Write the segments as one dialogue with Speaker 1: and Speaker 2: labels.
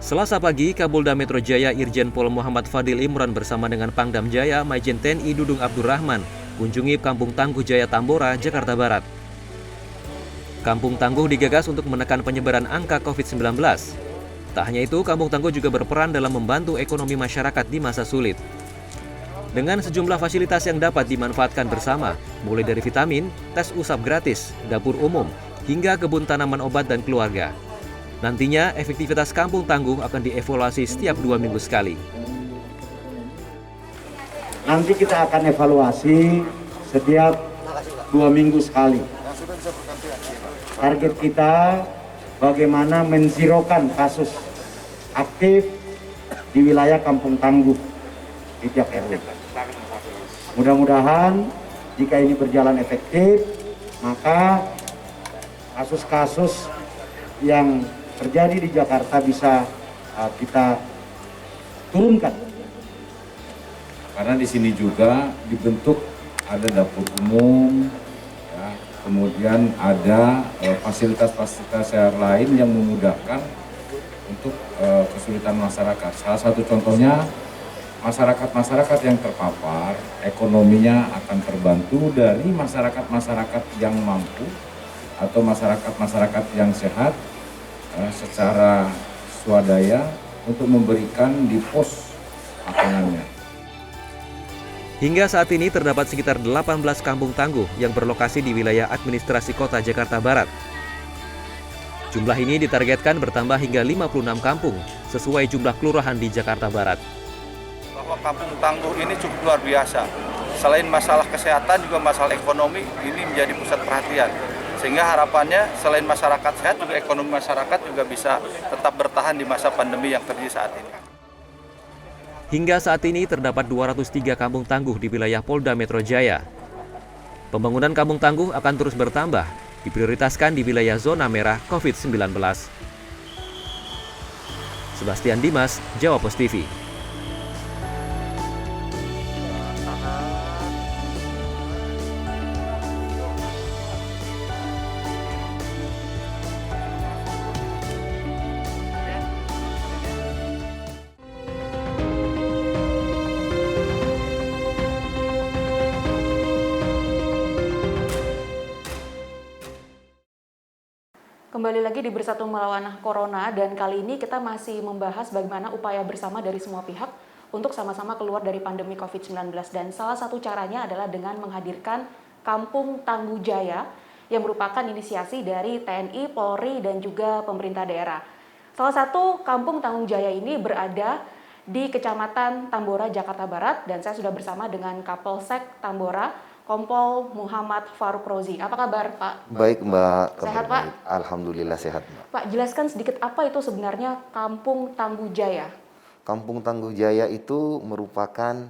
Speaker 1: Selasa pagi, Kapolda Metro Jaya Irjen Pol Muhammad Fadil Imron bersama dengan Pangdam Jaya Majen TNI Dudung Abdurrahman kunjungi Kampung Tangguh Jaya Tambora, Jakarta Barat. Kampung Tangguh digagas untuk menekan penyebaran angka COVID-19. Tak hanya itu, Kampung Tangguh juga berperan dalam membantu ekonomi masyarakat di masa sulit. Dengan sejumlah fasilitas yang dapat dimanfaatkan bersama, mulai dari vitamin, tes usap gratis, dapur umum, hingga kebun tanaman obat dan keluarga. Nantinya, efektivitas Kampung Tangguh akan dievaluasi setiap 2 minggu sekali.
Speaker 2: Nanti kita akan evaluasi setiap 2 minggu sekali. Target kita bagaimana menzirokan kasus aktif di wilayah Kampung Tangguh di tiap RW. Mudah-mudahan jika ini berjalan efektif, maka kasus-kasus yang terjadi di Jakarta bisa kita turunkan.
Speaker 3: Karena di sini juga dibentuk ada dapur umum, ya, kemudian ada fasilitas-fasilitas yang lain yang memudahkan untuk kesulitan masyarakat. Salah satu contohnya masyarakat-masyarakat yang terpapar, ekonominya akan terbantu dari masyarakat-masyarakat yang mampu atau masyarakat-masyarakat yang sehat secara swadaya untuk memberikan di pos makanannya.
Speaker 1: Hingga saat ini terdapat sekitar 18 kampung tangguh yang berlokasi di wilayah administrasi kota Jakarta Barat. Jumlah ini ditargetkan bertambah hingga 56 kampung sesuai jumlah kelurahan di Jakarta Barat.
Speaker 4: Bahwa kampung tangguh ini cukup luar biasa. Selain masalah kesehatan juga masalah ekonomi ini menjadi pusat perhatian. Sehingga harapannya selain masyarakat sehat juga ekonomi masyarakat juga bisa tetap bertahan di masa pandemi yang terjadi saat ini.
Speaker 1: Hingga saat ini terdapat 203 kampung tangguh di wilayah Polda Metro Jaya. Pembangunan kampung tangguh akan terus bertambah, diprioritaskan di wilayah zona merah COVID-19. Sebastian Dimas, Jawa Pos TV.
Speaker 5: Kembali lagi di Bersatu Melawan Corona, dan kali ini kita masih membahas bagaimana upaya bersama dari semua pihak untuk sama-sama keluar dari pandemi COVID-19. Dan salah satu caranya adalah dengan menghadirkan Kampung Tangguh Jaya yang merupakan inisiasi dari TNI, Polri, dan juga pemerintah daerah. Salah satu Kampung Tangguh Jaya ini berada di Kecamatan Tambora, Jakarta Barat, dan saya sudah bersama dengan Kapolsek Tambora, Kompol Muhammad Faruk Rozi. Apa kabar, Pak?
Speaker 6: Baik, Mbak.
Speaker 5: Sehat, Pak?
Speaker 6: Alhamdulillah sehat, Mbak.
Speaker 5: Pak, jelaskan sedikit apa itu sebenarnya Kampung Tangguh Jaya?
Speaker 6: Kampung Tangguh Jaya itu merupakan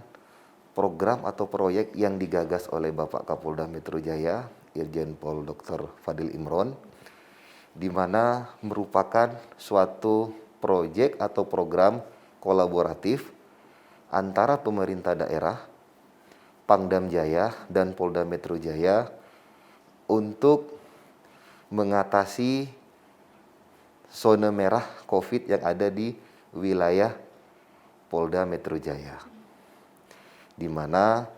Speaker 6: program atau proyek yang digagas oleh Bapak Kapolda Metro Jaya, Irjen Pol Dr. Fadil Imron, di mana merupakan suatu proyek atau program kolaboratif antara pemerintah daerah, Pangdam Jaya, dan Polda Metro Jaya untuk mengatasi zona merah COVID yang ada di wilayah Polda Metro Jaya, di mana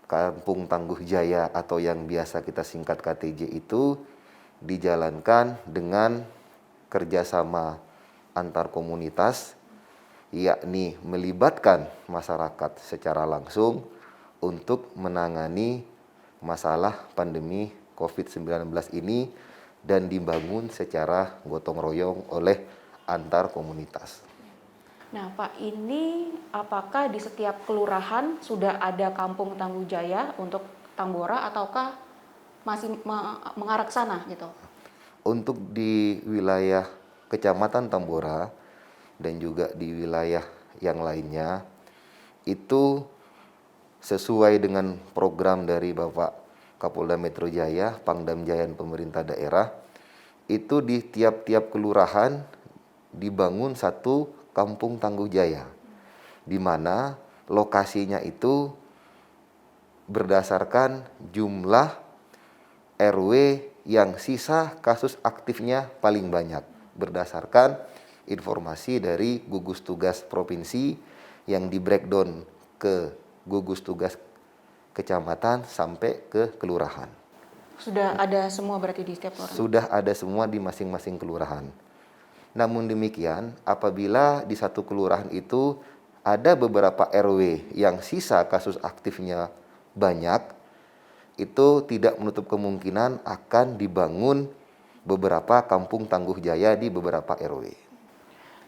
Speaker 6: Kampung Tangguh Jaya atau yang biasa kita singkat KTJ itu dijalankan dengan kerjasama antar komunitas, yakni melibatkan masyarakat secara langsung untuk menangani masalah pandemi COVID-19 ini dan dibangun secara gotong royong oleh antar komunitas.
Speaker 5: Nah, Pak, ini apakah di setiap kelurahan sudah ada Kampung Tangguh Jaya untuk Tambora ataukah masih mengarah ke sana gitu?
Speaker 6: Untuk di wilayah Kecamatan Tambora dan juga di wilayah yang lainnya, itu sesuai dengan program dari Bapak Kapolda Metro Jaya, Pangdam Jaya, dan pemerintah daerah, itu di tiap-tiap kelurahan dibangun satu Kampung Tangguh Jaya, di mana lokasinya itu berdasarkan jumlah RW yang sisa kasus aktifnya paling banyak, berdasarkan informasi dari gugus tugas provinsi yang di breakdown ke gugus tugas kecamatan sampai ke kelurahan.
Speaker 5: Sudah ada semua berarti di setiap kelurahan?
Speaker 6: Sudah ada semua di masing-masing kelurahan. Namun demikian, apabila di satu kelurahan itu ada beberapa RW yang sisa kasus aktifnya banyak, itu tidak menutup kemungkinan akan dibangun beberapa kampung tangguh jaya di beberapa RW.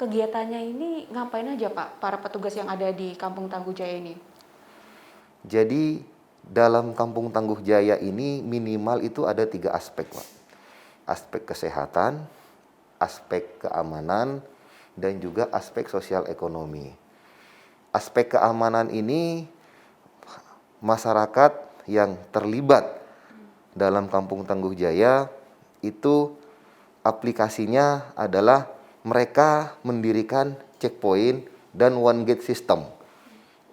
Speaker 5: Kegiatannya ini ngapain aja Pak, para petugas yang ada di Kampung Tangguh Jaya ini?
Speaker 6: Jadi dalam Kampung Tangguh Jaya ini minimal itu ada 3 aspek, Pak. Aspek kesehatan, aspek keamanan, dan juga aspek sosial ekonomi. Aspek keamanan ini masyarakat yang terlibat dalam Kampung Tangguh Jaya itu aplikasinya adalah mereka mendirikan checkpoint dan one gate system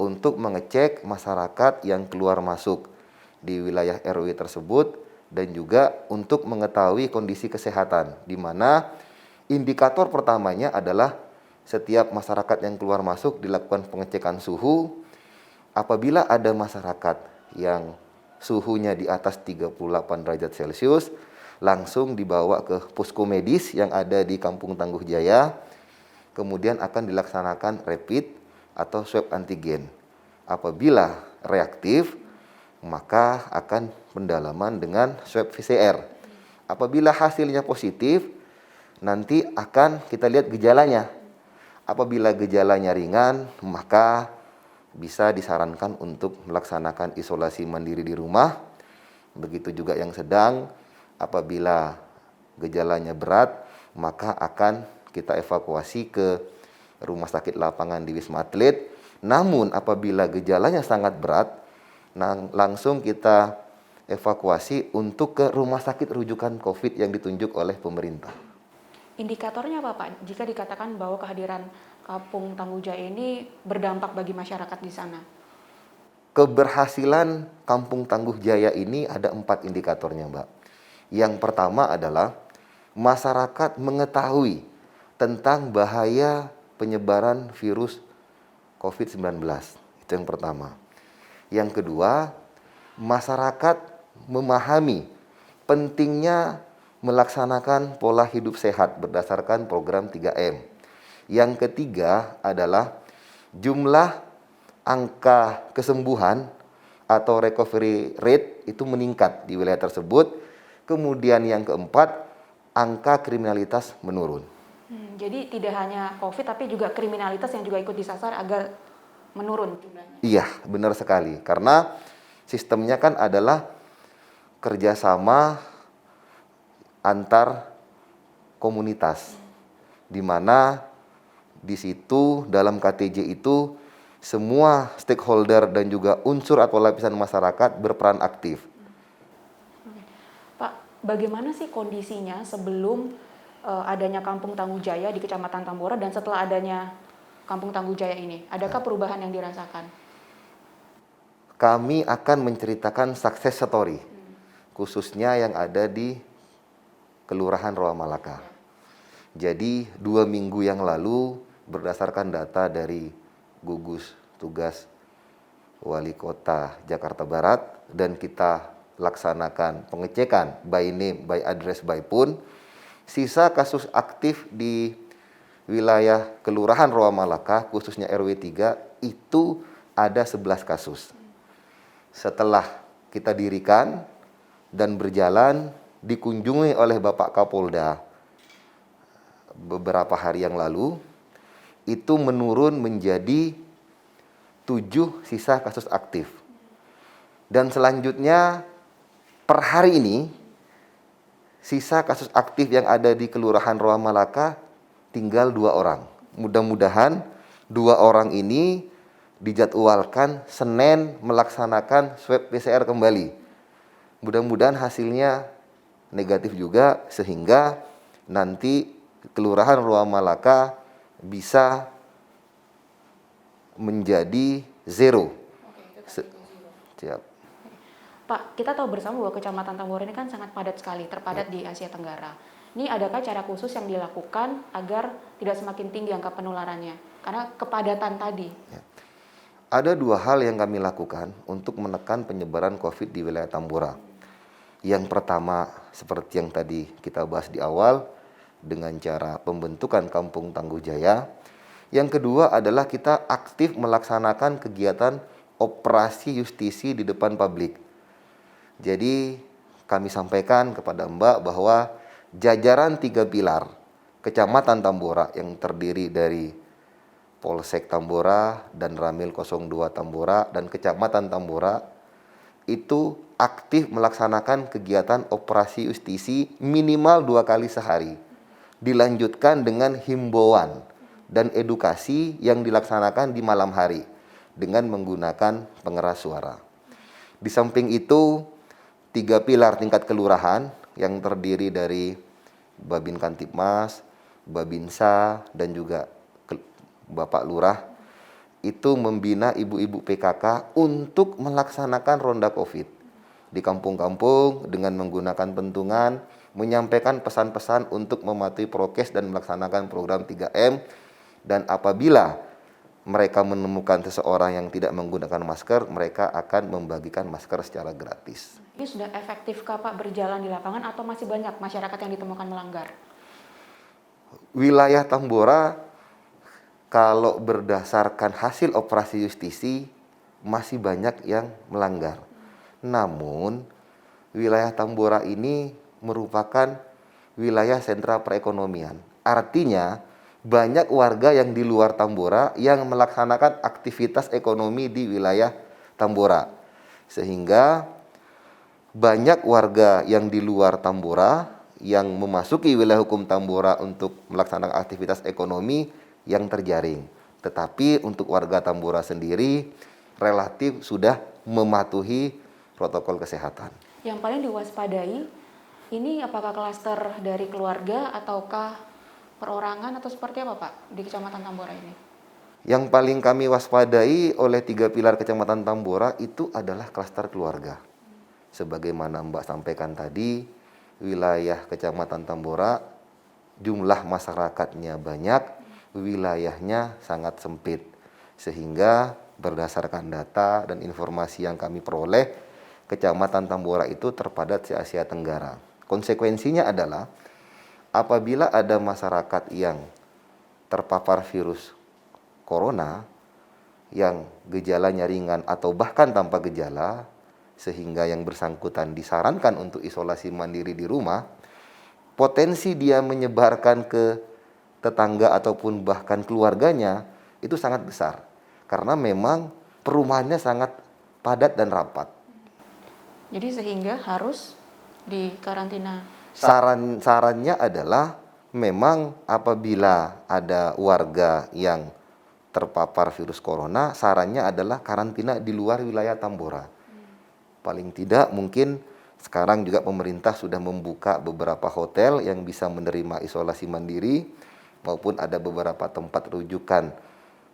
Speaker 6: untuk mengecek masyarakat yang keluar masuk di wilayah RW tersebut dan juga untuk mengetahui kondisi kesehatan, di mana indikator pertamanya adalah setiap masyarakat yang keluar masuk dilakukan pengecekan suhu. Apabila ada masyarakat yang suhunya di atas 38 derajat Celcius, langsung dibawa ke posko medis yang ada di Kampung Tangguh Jaya, kemudian akan dilaksanakan rapid atau swab antigen. Apabila reaktif, maka akan pendalaman dengan swab PCR. Apabila hasilnya positif, nanti akan kita lihat gejalanya. Apabila gejalanya ringan, maka bisa disarankan untuk melaksanakan isolasi mandiri di rumah. Begitu juga yang sedang. Apabila gejalanya berat, maka akan kita evakuasi ke rumah sakit lapangan di Wisma Atlet. Namun apabila gejalanya sangat berat, langsung kita evakuasi untuk ke rumah sakit rujukan COVID yang ditunjuk oleh pemerintah.
Speaker 5: Indikatornya apa Pak, jika dikatakan bahwa kehadiran Kampung Tangguh Jaya ini berdampak bagi masyarakat di sana?
Speaker 6: Keberhasilan Kampung Tangguh Jaya ini ada 4 indikatornya, Mbak. Yang pertama adalah masyarakat mengetahui tentang bahaya penyebaran virus COVID-19. Itu yang pertama. Yang kedua, masyarakat memahami pentingnya melaksanakan pola hidup sehat berdasarkan program 3M. Yang ketiga adalah jumlah angka kesembuhan atau recovery rate itu meningkat di wilayah tersebut. Kemudian yang keempat, angka kriminalitas menurun.
Speaker 5: Jadi tidak hanya COVID tapi juga kriminalitas yang juga ikut disasar agar menurun jumlahnya.
Speaker 6: Iya, benar sekali. Karena sistemnya kan adalah kerjasama antar komunitas, di mana di situ dalam KTJ itu semua stakeholder dan juga unsur atau lapisan masyarakat berperan aktif.
Speaker 5: Pak, bagaimana sih kondisinya sebelum adanya Kampung Tangguh Jaya di Kecamatan Tambora dan setelah adanya Kampung Tangguh Jaya ini? Adakah perubahan yang dirasakan?
Speaker 6: Kami akan menceritakan success story, khususnya yang ada di Kelurahan Roa Malaka. Jadi 2 minggu yang lalu berdasarkan data dari gugus tugas Wali Kota Jakarta Barat dan kita laksanakan pengecekan by name, by address, by phone, sisa kasus aktif di wilayah Kelurahan Roa Malaka, khususnya RW 3, itu ada 11 kasus. Setelah kita dirikan dan berjalan, dikunjungi oleh Bapak Kapolda beberapa hari yang lalu, itu menurun menjadi 7 sisa kasus aktif. Dan selanjutnya per hari ini sisa kasus aktif yang ada di Kelurahan Roa Malaka tinggal 2 orang. Mudah-mudahan 2 orang ini dijadwalkan Senin melaksanakan swab PCR kembali. Mudah-mudahan hasilnya negatif juga sehingga nanti Kelurahan Roa Malaka bisa menjadi zero. Siap.
Speaker 5: Pak, kita tahu bersama bahwa Kecamatan Tambora ini kan sangat padat sekali, terpadat di Asia Tenggara. Ini adakah cara khusus yang dilakukan agar tidak semakin tinggi angka penularannya? Karena kepadatan tadi.
Speaker 6: Ada dua hal yang kami lakukan untuk menekan penyebaran COVID di wilayah Tambora. Yang pertama, seperti yang tadi kita bahas di awal, dengan cara pembentukan Kampung Tangguh Jaya. Yang kedua adalah kita aktif melaksanakan kegiatan operasi justisi di depan publik. Jadi kami sampaikan kepada Mbak bahwa jajaran 3 pilar Kecamatan Tambora yang terdiri dari Polsek Tambora dan Ramil 02 Tambora dan Kecamatan Tambora itu aktif melaksanakan kegiatan operasi justisi minimal 2 kali sehari. Dilanjutkan dengan himbauan dan edukasi yang dilaksanakan di malam hari dengan menggunakan pengeras suara. Di samping itu, 3 pilar tingkat kelurahan yang terdiri dari Babin Kantipmas, Babinsa, dan juga Bapak Lurah itu membina ibu-ibu PKK untuk melaksanakan ronda COVID di kampung-kampung dengan menggunakan pentungan, menyampaikan pesan-pesan untuk mematuhi prokes dan melaksanakan program 3M, dan apabila mereka menemukan seseorang yang tidak menggunakan masker, mereka akan membagikan masker secara gratis.
Speaker 5: Ini sudah efektifkah Pak berjalan di lapangan atau masih banyak masyarakat yang ditemukan melanggar?
Speaker 6: Wilayah Tambora kalau berdasarkan hasil operasi justisi masih banyak yang melanggar. Namun wilayah Tambora ini merupakan wilayah sentra perekonomian. Artinya banyak warga yang di luar Tambora yang melaksanakan aktivitas ekonomi di wilayah Tambora. Sehingga banyak warga yang di luar Tambora yang memasuki wilayah hukum Tambora untuk melaksanakan aktivitas ekonomi yang terjaring. Tetapi untuk warga Tambora sendiri relatif sudah mematuhi protokol kesehatan.
Speaker 5: Yang paling diwaspadai ini apakah klaster dari keluarga ataukah perorangan atau seperti apa Pak di Kecamatan Tambora ini?
Speaker 6: Yang paling kami waspadai oleh 3 pilar Kecamatan Tambora itu adalah klaster keluarga. Sebagaimana Mbak sampaikan tadi, wilayah Kecamatan Tambora jumlah masyarakatnya banyak, wilayahnya sangat sempit. Sehingga berdasarkan data dan informasi yang kami peroleh, Kecamatan Tambora itu terpadat se-Asia Tenggara. Konsekuensinya adalah apabila ada masyarakat yang terpapar virus corona yang gejalanya ringan atau bahkan tanpa gejala, sehingga yang bersangkutan disarankan untuk isolasi mandiri di rumah, potensi dia menyebarkan ke tetangga ataupun bahkan keluarganya itu sangat besar. Karena memang perumahannya sangat padat dan rapat.
Speaker 5: Jadi sehingga harus dikarantina.
Speaker 6: Sarannya adalah memang apabila ada warga yang terpapar virus corona, sarannya adalah karantina di luar wilayah Tambora. Paling tidak mungkin sekarang juga pemerintah sudah membuka beberapa hotel yang bisa menerima isolasi mandiri maupun ada beberapa tempat rujukan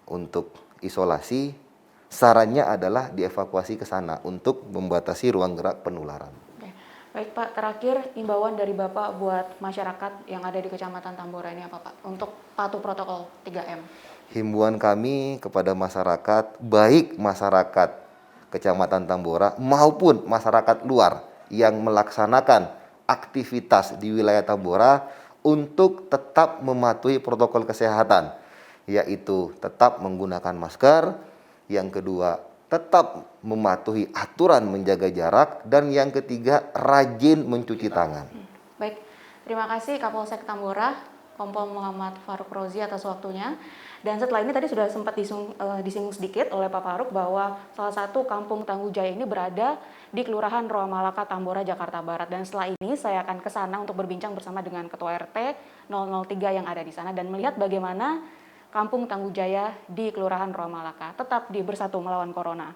Speaker 6: untuk isolasi. Sarannya adalah dievakuasi ke sana untuk membatasi ruang gerak penularan.
Speaker 5: Oke. Baik Pak, terakhir imbauan dari Bapak buat masyarakat yang ada di Kecamatan Tambora ini apa Pak untuk patuh protokol 3M?
Speaker 6: Himbauan kami kepada masyarakat, baik masyarakat Kecamatan Tambora maupun masyarakat luar yang melaksanakan aktivitas di wilayah Tambora untuk tetap mematuhi protokol kesehatan, yaitu tetap menggunakan masker, yang kedua tetap mematuhi aturan menjaga jarak, dan yang ketiga rajin mencuci tangan.
Speaker 5: Baik, terima kasih Kapolsek Tambora, Kompol Muhammad Faruk Rozi atas waktunya. Dan setelah ini tadi sudah sempat disinggung sedikit oleh Pak Faruk bahwa salah satu Kampung Tangguh Jaya ini berada di Kelurahan Roa Malaka, Tambora, Jakarta Barat. Dan setelah ini saya akan ke sana untuk berbincang bersama dengan Ketua RT 003 yang ada di sana dan melihat bagaimana Kampung Tangguh Jaya di Kelurahan Roa Malaka. Tetap di Bersatu Melawan Corona.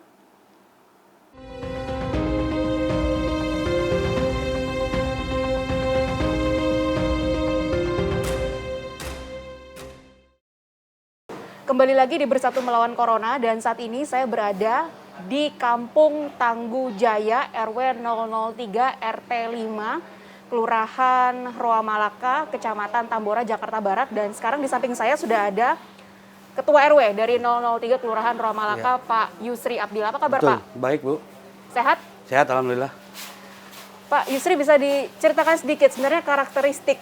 Speaker 5: Kembali lagi di Bersatu Melawan Corona dan saat ini saya berada di Kampung Tangguh Jaya RW 003 RT 5 Kelurahan Roa Malaka, Kecamatan Tambora, Jakarta Barat. Dan sekarang di samping saya sudah ada Ketua RW dari 003 Kelurahan Roa Malaka, Pak Yusri Abdillah. Apa kabar,
Speaker 7: Betul,
Speaker 5: Pak?
Speaker 7: baik Bu.
Speaker 5: Sehat?
Speaker 7: Sehat alhamdulillah.
Speaker 5: Pak Yusri, bisa diceritakan sedikit sebenarnya karakteristik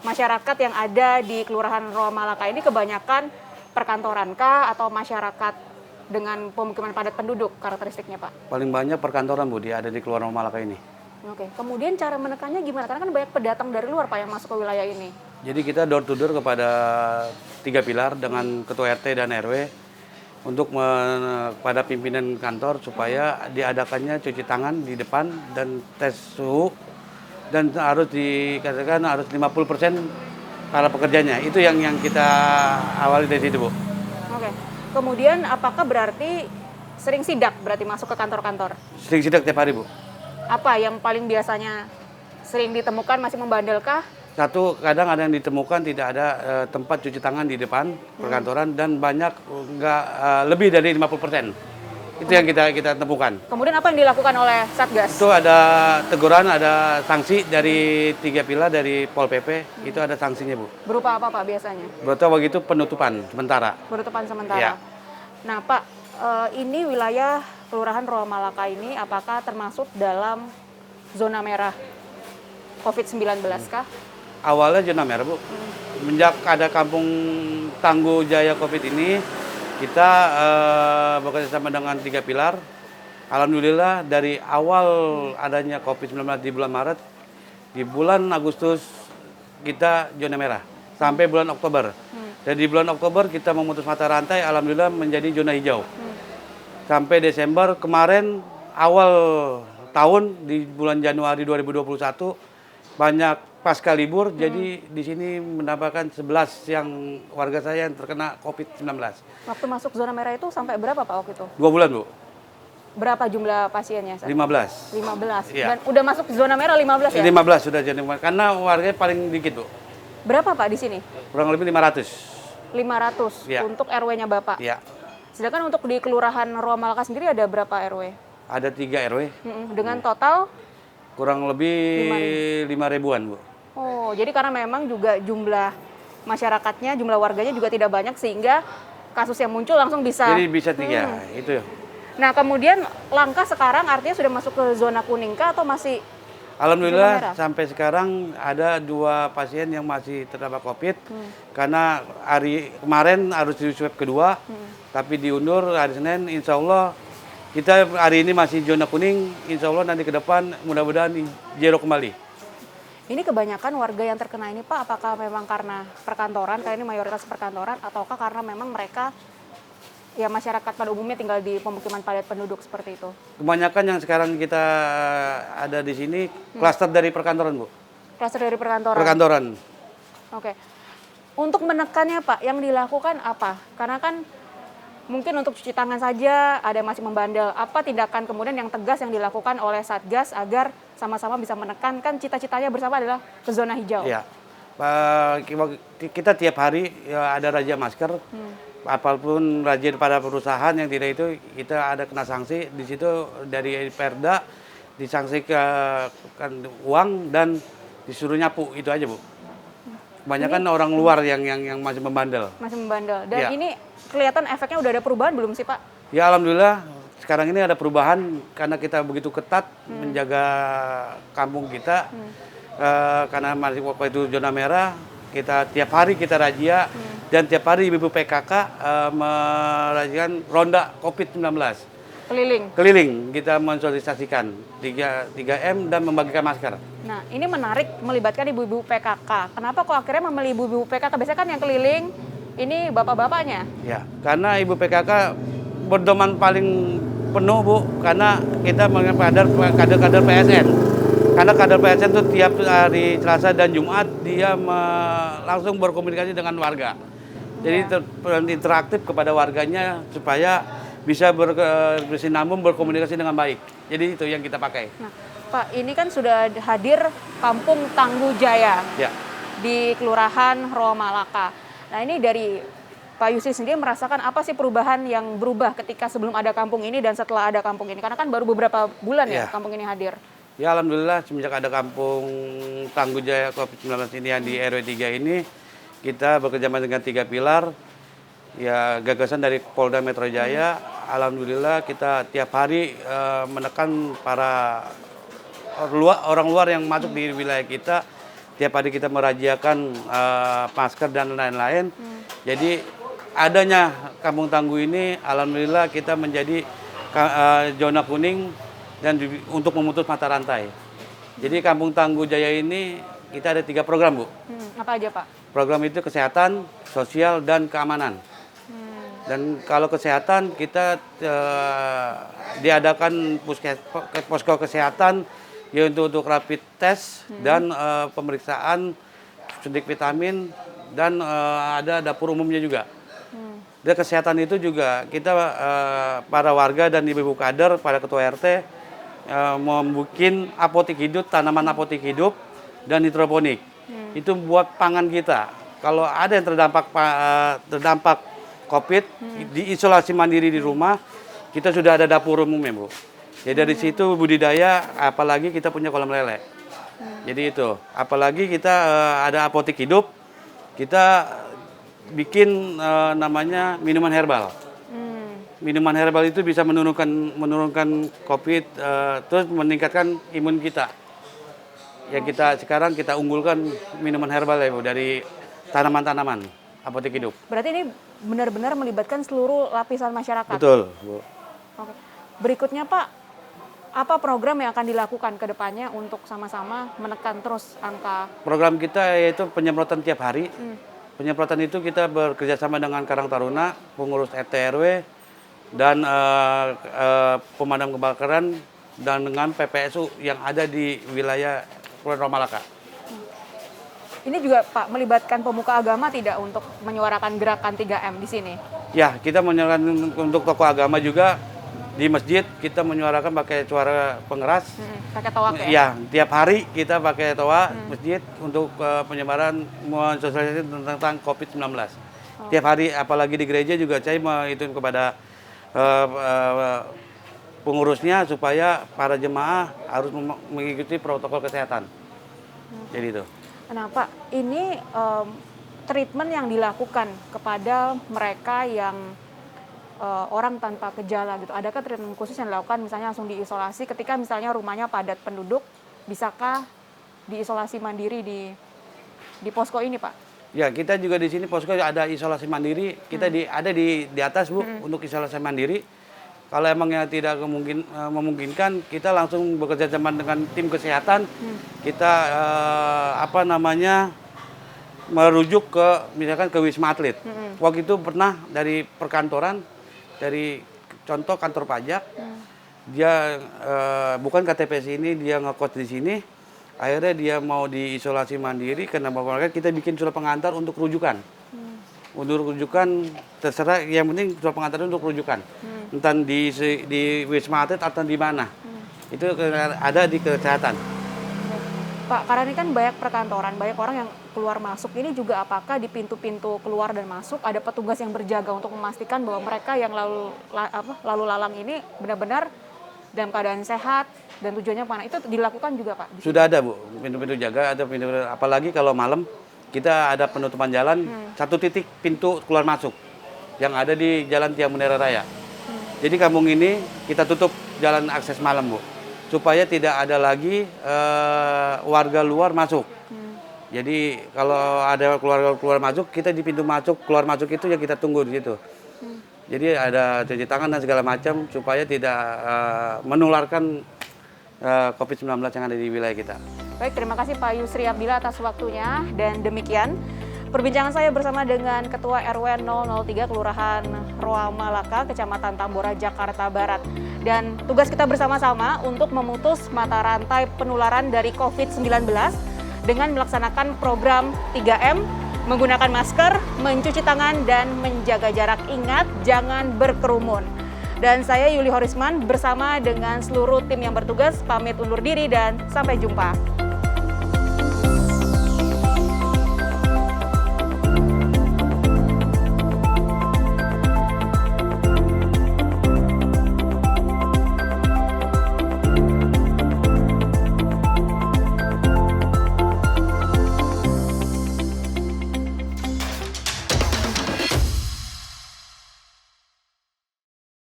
Speaker 5: masyarakat yang ada di Kelurahan Roa Malaka ini kebanyakan perkantoran kah atau masyarakat dengan pemukiman padat penduduk karakteristiknya, Pak?
Speaker 7: Paling banyak perkantoran Bu, dia ada di Kelurahan Malaka ini.
Speaker 5: Oke, kemudian cara menekannya gimana? Karena kan banyak pendatang dari luar, Pak, yang masuk ke wilayah ini.
Speaker 7: Jadi kita door to door kepada 3 pilar dengan Ketua RT dan RW untuk kepada pimpinan kantor supaya diadakannya cuci tangan di depan dan tes suhu, dan harus dikatakan harus 50% para pekerjanya. Itu yang kita awali dari situ, Bu.
Speaker 5: Oke. Kemudian apakah berarti sering sidak berarti masuk ke kantor-kantor?
Speaker 7: Sering sidak tiap hari, Bu.
Speaker 5: Apa yang paling biasanya sering ditemukan, masih membandelkah?
Speaker 7: Satu, kadang ada yang ditemukan tidak ada tempat cuci tangan di depan perkantoran, dan banyak lebih dari 50%. Itu yang kita temukan.
Speaker 5: Kemudian apa yang dilakukan oleh Satgas?
Speaker 7: Itu ada teguran, ada sanksi dari 3 pilar dari Pol PP, itu ada sanksinya, Bu.
Speaker 5: Berupa apa, Pak, biasanya?
Speaker 7: Betul, begitu penutupan sementara.
Speaker 5: Penutupan sementara.
Speaker 7: Iya.
Speaker 5: Nah, Pak, ini wilayah Kelurahan Roa Malaka ini apakah termasuk dalam zona merah COVID-19 kah?
Speaker 7: Awalnya zona merah, Bu. Semenjak ada Kampung Tangguh Jaya COVID ini, kita bekerja sama dengan 3 pilar. Alhamdulillah dari awal adanya COVID-19 di bulan Maret, di bulan Agustus kita zona merah sampai bulan Oktober. Dan di bulan Oktober kita memutus mata rantai, alhamdulillah menjadi zona hijau. Sampai Desember kemarin, awal tahun di bulan Januari 2021 banyak pasca libur, jadi di sini mendapatkan 11 yang warga saya yang terkena COVID-19.
Speaker 5: Waktu masuk zona merah itu sampai berapa, Pak, waktu itu?
Speaker 7: 2 bulan, Bu.
Speaker 5: Berapa jumlah pasiennya?
Speaker 7: 15.
Speaker 5: 15.
Speaker 7: Iya.
Speaker 5: Dan udah masuk zona merah 15 ya?
Speaker 7: 15 sudah jadi, karena warganya paling dikit, Bu.
Speaker 5: Berapa, Pak, di sini?
Speaker 7: Kurang lebih 500.
Speaker 5: 500
Speaker 7: Iya.
Speaker 5: untuk RW-nya Bapak.
Speaker 7: Ya.
Speaker 5: Sedangkan untuk di Kelurahan Roa Malaka sendiri ada berapa RW?
Speaker 7: Ada 3 RW,
Speaker 5: Dengan total?
Speaker 7: kurang lebih 5 ribuan, Bu.
Speaker 5: Oh, jadi karena memang juga jumlah masyarakatnya, jumlah warganya juga tidak banyak sehingga kasus yang muncul langsung bisa.
Speaker 7: Jadi bisa 3, itu ya.
Speaker 5: Nah, kemudian langkah sekarang artinya sudah masuk ke zona kuning kah atau masih? Zona
Speaker 7: Alhamdulillah
Speaker 5: merah?
Speaker 7: sampai sekarang ada 2 pasien yang masih terdapat COVID, karena hari kemarin harus di swab kedua, tapi diundur hari Senin. Insya Allah kita hari ini masih zona kuning, insya Allah nanti ke depan mudah-mudahan zero kembali.
Speaker 5: Ini kebanyakan warga yang terkena ini, Pak, apakah memang karena perkantoran, karena ini mayoritas perkantoran, ataukah karena memang mereka ya masyarakat pada umumnya tinggal di pemukiman padat penduduk seperti itu?
Speaker 7: Kebanyakan yang sekarang kita ada di sini klaster dari perkantoran, Bu.
Speaker 5: Klaster dari perkantoran?
Speaker 7: Perkantoran.
Speaker 5: Oke. Untuk menekannya, Pak, yang dilakukan apa? Karena kan mungkin untuk cuci tangan saja ada yang masih membandel. Apa tindakan kemudian yang tegas yang dilakukan oleh Satgas agar sama-sama bisa menekan, kan cita-citanya bersama adalah ke zona hijau?
Speaker 7: Iya. Kita tiap hari ya, ada razia masker. Apapun razia pada perusahaan yang tidak itu, kita ada kena sanksi. Di situ dari Perda disangsikan uang dan disuruh nyapu, itu aja, Bu. Kebanyakan orang luar yang masih membandel.
Speaker 5: Masih membandel. Dan
Speaker 7: Iya.
Speaker 5: ini kelihatan efeknya udah ada perubahan belum sih, Pak?
Speaker 7: Ya alhamdulillah sekarang ini ada perubahan karena kita begitu ketat menjaga kampung kita. Karena masih waktu itu zona merah, kita tiap hari kita razia dan tiap hari Ibu PKK merajikan ronda COVID-19. Keliling kita mensosialisasikan 3M dan membagikan masker.
Speaker 5: Nah, ini menarik melibatkan ibu-ibu PKK. Kenapa kok akhirnya memilih ibu-ibu PKK? Biasanya kan yang keliling ini bapak-bapaknya.
Speaker 7: Ya, karena Ibu PKK berdoman paling penuh, Bu, karena kita mengenai kader-kader PSN. Karena kader PSN itu tiap hari Selasa dan Jumat dia langsung berkomunikasi dengan warga. Jadi interaktif kepada warganya supaya bisa bersinambung berkomunikasi dengan baik. Jadi itu yang kita pakai.
Speaker 5: Nah, Pak, ini kan sudah hadir Kampung Tangguh Jaya
Speaker 7: Ya.
Speaker 5: di Kelurahan Roa Malaka. Nah, ini dari Pak Yusri sendiri merasakan apa sih perubahan yang berubah ketika sebelum ada kampung ini dan setelah ada kampung ini? Karena kan baru beberapa bulan ya
Speaker 7: Ya.
Speaker 5: kampung ini hadir.
Speaker 7: Ya alhamdulillah semenjak ada Kampung Tangguh Jaya COVID-19 ini yang di RW 3 ini, kita bekerjasama dengan 3 pilar. Ya gagasan dari Polda Metro Jaya, alhamdulillah kita tiap hari menekan para orang luar yang masuk di wilayah kita. Tiap hari kita merajiakan masker dan lain-lain. Jadi adanya Kampung Tangguh ini, alhamdulillah kita menjadi zona kuning dan untuk memutus mata rantai. Jadi Kampung Tangguh Jaya ini kita ada 3 program, Bu.
Speaker 5: Apa aja, Pak?
Speaker 7: Program itu kesehatan, sosial, dan keamanan. Dan kalau kesehatan kita diadakan posko kesehatan yaitu untuk rapid test dan pemeriksaan suntik vitamin dan ada dapur umumnya juga. Dan kesehatan itu juga kita para warga dan ibu-ibu kader, pada ketua RT membuat apotik hidup, tanaman apotik hidup dan hidroponik. Itu buat pangan kita. Kalau ada yang terdampak COVID, diisolasi mandiri di rumah, kita sudah ada dapur umumnya, Bu. Jadi dari situ budidaya, apalagi kita punya kolam lele. Jadi itu, apalagi kita ada apotik hidup, kita bikin namanya minuman herbal. Minuman herbal itu bisa menurunkan COVID, terus meningkatkan imun kita. Ya sekarang kita unggulkan minuman herbal ya, Bu, dari tanaman-tanaman apotek hidup.
Speaker 5: Berarti ini benar-benar melibatkan seluruh lapisan masyarakat.
Speaker 7: Betul, Bu.
Speaker 5: Oke. Berikutnya, Pak, apa program yang akan dilakukan ke depannya untuk sama-sama menekan terus angka?
Speaker 7: Program kita yaitu penyemprotan tiap hari. Penyemprotan itu kita bekerjasama dengan Karang Taruna, pengurus RT RW, dan pemadam kebakaran, dan dengan PPSU yang ada di wilayah Kelurahan Romalaka.
Speaker 5: Ini juga, Pak, melibatkan pemuka agama tidak untuk menyuarakan gerakan 3M di sini?
Speaker 7: Ya, kita menyuarakan untuk tokoh agama juga di masjid, kita menyuarakan pakai suara pengeras.
Speaker 5: Pakai toa ya?
Speaker 7: Ya, tiap hari kita pakai toa masjid untuk penyebaran mensosialisasi tentang COVID-19. Tiap hari, apalagi di gereja juga saya itu kepada pengurusnya supaya para jemaah harus mengikuti protokol kesehatan. Jadi itu.
Speaker 5: Nah, Pak, ini treatment yang dilakukan kepada mereka yang orang tanpa gejala gitu. Adakah treatment khusus yang dilakukan, misalnya langsung diisolasi ketika misalnya rumahnya padat penduduk, bisakah diisolasi mandiri di posko ini, Pak?
Speaker 7: Ya, kita juga di sini posko ada isolasi mandiri. Kita ada di atas, Bu, untuk isolasi mandiri. Kalau emangnya tidak memungkinkan, kita langsung bekerja sama dengan tim kesehatan. Kita merujuk ke misalkan ke Wisma Atlet. Waktu itu pernah dari perkantoran, dari contoh kantor pajak, dia bukan KTP ini, dia ngekos di sini. Akhirnya dia mau diisolasi mandiri karena kita bikin surat pengantar untuk rujukan. Untuk rujukan terserah, yang penting surat pengantar untuk rujukan. Entah di Wisma Atlet atau di mana. Itu ada di kesehatan.
Speaker 5: Pak, karena ini kan banyak perkantoran, banyak orang yang keluar masuk. Ini juga apakah di pintu-pintu keluar dan masuk ada petugas yang berjaga untuk memastikan bahwa mereka yang lalu lalang ini benar-benar dalam keadaan sehat dan tujuannya kemana? Itu dilakukan juga, Pak?
Speaker 7: Sudah ada, Bu, pintu-pintu jaga atau pintu, apalagi kalau malam kita ada penutupan jalan, satu titik pintu keluar masuk yang ada di Jalan Tiang Bendera Raya. Jadi kampung ini kita tutup jalan akses malam, Bu, supaya tidak ada lagi warga luar masuk. Jadi kalau ada keluarga keluar masuk, kita di pintu masuk keluar masuk itu yang kita tunggu di situ. Jadi ada cuci tangan dan segala macam supaya tidak menularkan COVID-19 yang ada di wilayah kita.
Speaker 5: Baik, terima kasih Pak Yusri Abdillah atas waktunya, dan demikian perbincangan saya bersama dengan Ketua RW 003 Kelurahan Romalaka, Kecamatan Tambora, Jakarta Barat. Dan tugas kita bersama-sama untuk memutus mata rantai penularan dari COVID-19 dengan melaksanakan program 3M, menggunakan masker, mencuci tangan, dan menjaga jarak. Ingat, jangan berkerumun. Dan saya Yuli Horisman bersama dengan seluruh tim yang bertugas pamit undur diri dan sampai jumpa.